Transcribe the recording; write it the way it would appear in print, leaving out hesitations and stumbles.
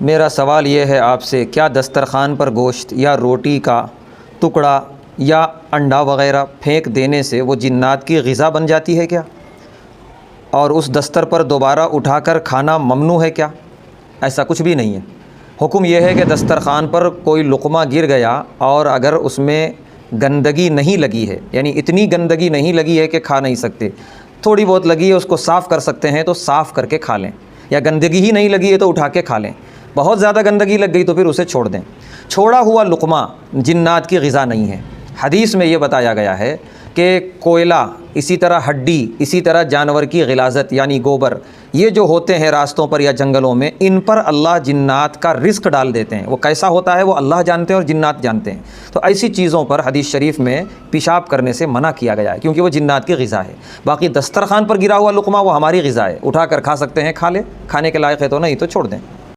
मेरा सवाल ये है आपसे, क्या दस्तरख़्वान पर गोश्त या रोटी का टुकड़ा या अंडा वग़ैरह फेंक देने से वो जिन्नात की ग़िज़ा बन जाती है क्या? और उस दस्तर पर दोबारा उठाकर खाना ममनू है क्या? ऐसा कुछ भी नहीं है। हुक्म यह है कि दस्तरख़्वान पर कोई लुक़मा गिर गया और अगर उसमें गंदगी नहीं लगी है, यानी इतनी गंदगी नहीं लगी है कि खा नहीं सकते, थोड़ी बहुत लगी है, उसको साफ़ कर सकते हैं तो साफ़ करके खा लें, या गंदगी ही नहीं लगी है तो उठा के खा लें। बहुत ज़्यादा गंदगी लग गई तो फिर उसे छोड़ दें। छोड़ा हुआ लुक़मा जिन्नात की ग़िज़ा नहीं है। हदीस में ये बताया गया है कि कोयला, इसी तरह हड्डी, इसी तरह जानवर की ग़िलाज़त यानी गोबर, ये जो होते हैं रास्तों पर या जंगलों में, इन पर अल्लाह जिन्नात का रिस्क डाल देते हैं। वो कैसा होता है वो अल्लाह जानते हैं और जिन्नात जानते हैं। तो ऐसी चीज़ों पर हदीस शरीफ में पेशाब करने से मना किया गया है, क्योंकि वो जिन्नात की ग़िज़ा है। बाकी दस्तरख़्वान पर गिरा हुआ लुक़मा वो हमारी ग़िज़ा है, उठा कर खा सकते हैं, खा ले, खाने के लायक है तो, नहीं तो छोड़ दें।